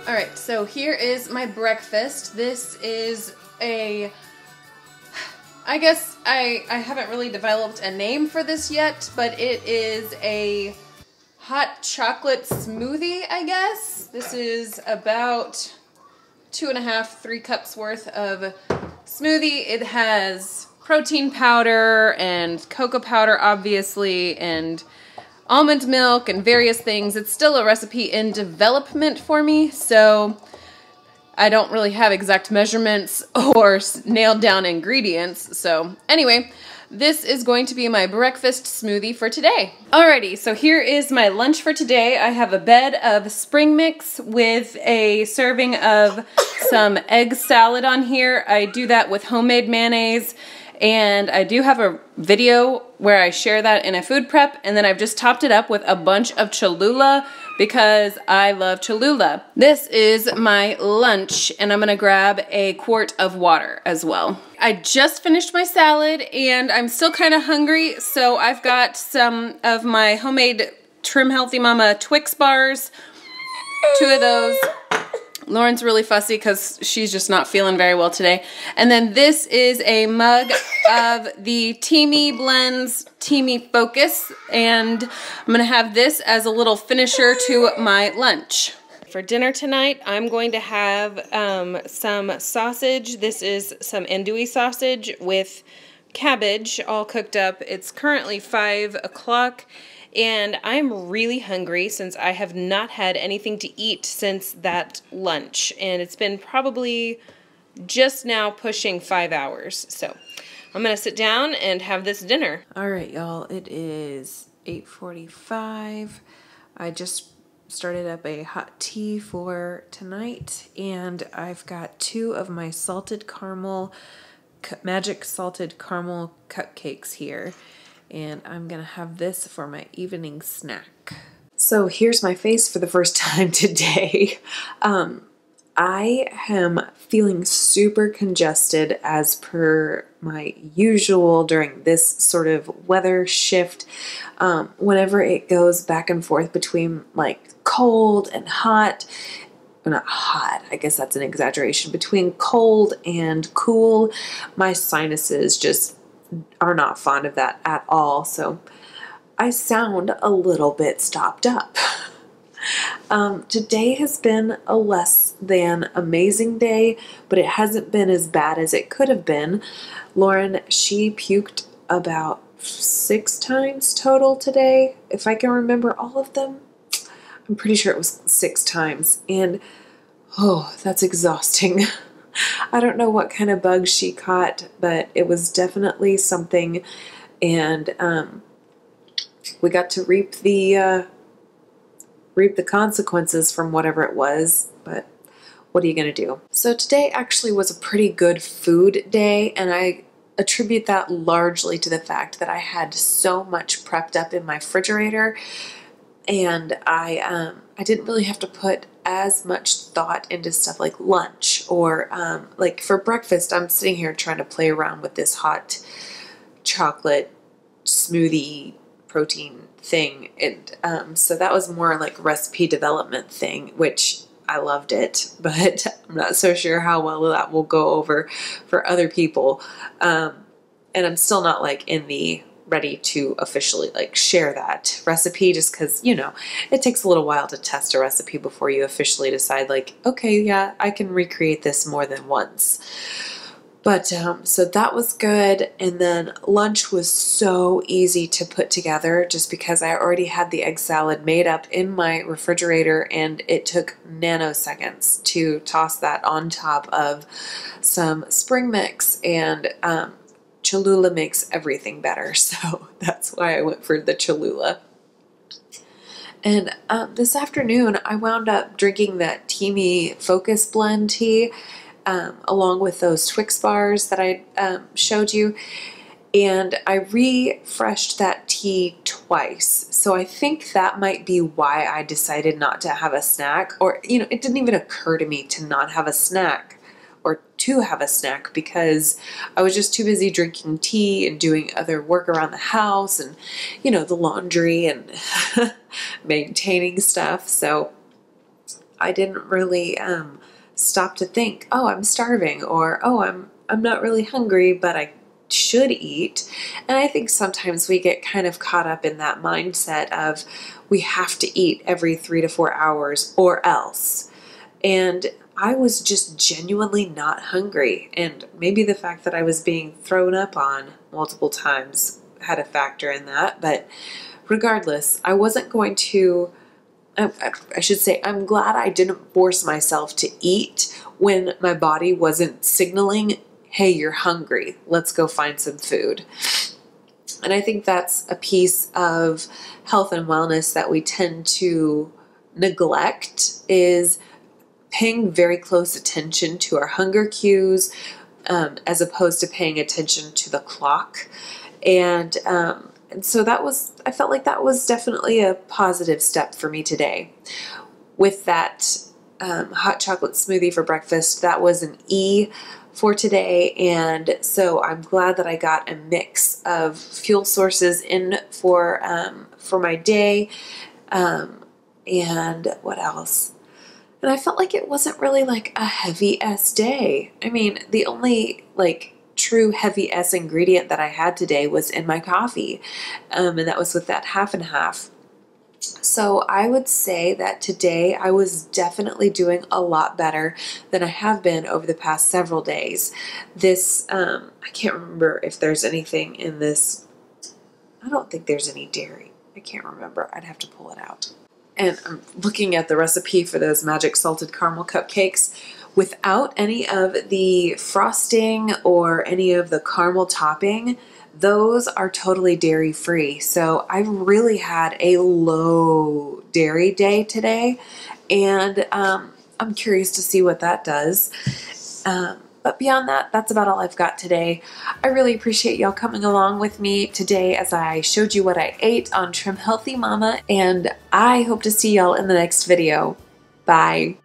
Alright, so here is my breakfast. This is a... I guess I haven't really developed a name for this yet, but it is a hot chocolate smoothie, I guess. This is about 2.5, 3 cups worth of smoothie. It has protein powder and cocoa powder, obviously, and almond milk and various things. It's still a recipe in development for me, so I don't really have exact measurements or nailed down ingredients. So anyway, this is going to be my breakfast smoothie for today. Alrighty, so here is my lunch for today. I have a bed of spring mix with a serving of some egg salad on here. I do that with homemade mayonnaise, and I do have a video where I share that in a food prep, and then I've just topped it up with a bunch of Cholula because I love Cholula. This is my lunch, and I'm gonna grab a quart of water as well. I just finished my salad, and I'm still kind of hungry, so I've got some of my homemade Trim Healthy Mama Twix bars, 2 of those. Lauren's really fussy because she's just not feeling very well today. And then this is a mug of the Teamy Blends Teamy Focus, and I'm gonna have this as a little finisher to my lunch. For dinner tonight, I'm going to have some sausage. This is some andouille sausage with cabbage all cooked up. It's currently 5 o'clock. And I'm really hungry since I have not had anything to eat since that lunch. And it's been probably just now pushing 5 hours. So I'm going to sit down and have this dinner. All right, y'all. It is 8:45. I just started up a hot tea for tonight. And I've got 2 of my salted caramel, magic salted caramel cupcakes here. And I'm gonna have this for my evening snack. So here's my face for the first time today. I am feeling super congested as per my usual during this sort of weather shift. Whenever it goes back and forth between like cold and hot, well, not hot, I guess that's an exaggeration, between cold and cool, my sinuses just are not fond of that at all, so I sound a little bit stopped up. Today has been a less than amazing day, but it hasn't been as bad as it could have been. Lauren, she puked about 6 times total today, if I can remember all of them. I'm pretty sure it was 6 times, and oh, that's exhausting. I don't know what kind of bug she caught, but it was definitely something, and we got to reap the consequences from whatever it was, but what are you gonna do? So today actually was a pretty good food day, and I attribute that largely to the fact that I had so much prepped up in my refrigerator, and I didn't really have to put as much thought into stuff like lunch or like for breakfast. I'm sitting here trying to play around with this hot chocolate smoothie protein thing, and so that was more like a recipe development thing, which I loved it, but I'm not so sure how well that will go over for other people, and I'm still not like in the ready to officially like share that recipe, just because, you know, it takes a little while to test a recipe before you officially decide like, okay, yeah, I can recreate this more than once. But so that was good, and then lunch was so easy to put together just because I already had the egg salad made up in my refrigerator, and it took nanoseconds to toss that on top of some spring mix, and Cholula makes everything better, so that's why I went for the Cholula. And this afternoon, I wound up drinking that Teamy Focus Blend tea, along with those Twix bars that I showed you, and I refreshed that tea twice. So I think that might be why I decided not to have a snack, or, you know, it didn't even occur to me to not have a snack or to have a snack because I was just too busy drinking tea and doing other work around the house and, you know, the laundry and maintaining stuff. So I didn't really stop to think, oh, I'm starving, or oh, I'm not really hungry, but I should eat. And I think sometimes we get kind of caught up in that mindset of we have to eat every 3 to 4 hours or else. And I was just genuinely not hungry. And maybe the fact that I was being thrown up on multiple times had a factor in that. But regardless, I wasn't going to, I should say, I'm glad I didn't force myself to eat when my body wasn't signaling, hey, you're hungry, let's go find some food. And I think that's a piece of health and wellness that we tend to neglect, is paying very close attention to our hunger cues, as opposed to paying attention to the clock. And so I felt like that was definitely a positive step for me today. With that hot chocolate smoothie for breakfast, that was an E for today. And so I'm glad that I got a mix of fuel sources in for my day. And what else? And I felt like it wasn't really like a heavy-S day. I mean, the only like true heavy-S ingredient that I had today was in my coffee. And that was with that half and half. So I would say that today I was definitely doing a lot better than I have been over the past several days. This, I can't remember if there's anything in this. I don't think there's any dairy. I can't remember. I'd have to pull it out. And I'm looking at the recipe for those magic salted caramel cupcakes. Without any of the frosting or any of the caramel topping, those are totally dairy free. So I really had a low dairy day today, and I'm curious to see what that does. But beyond that, that's about all I've got today. I really appreciate y'all coming along with me today as I showed you what I ate on Trim Healthy Mama, and I hope to see y'all in the next video. Bye.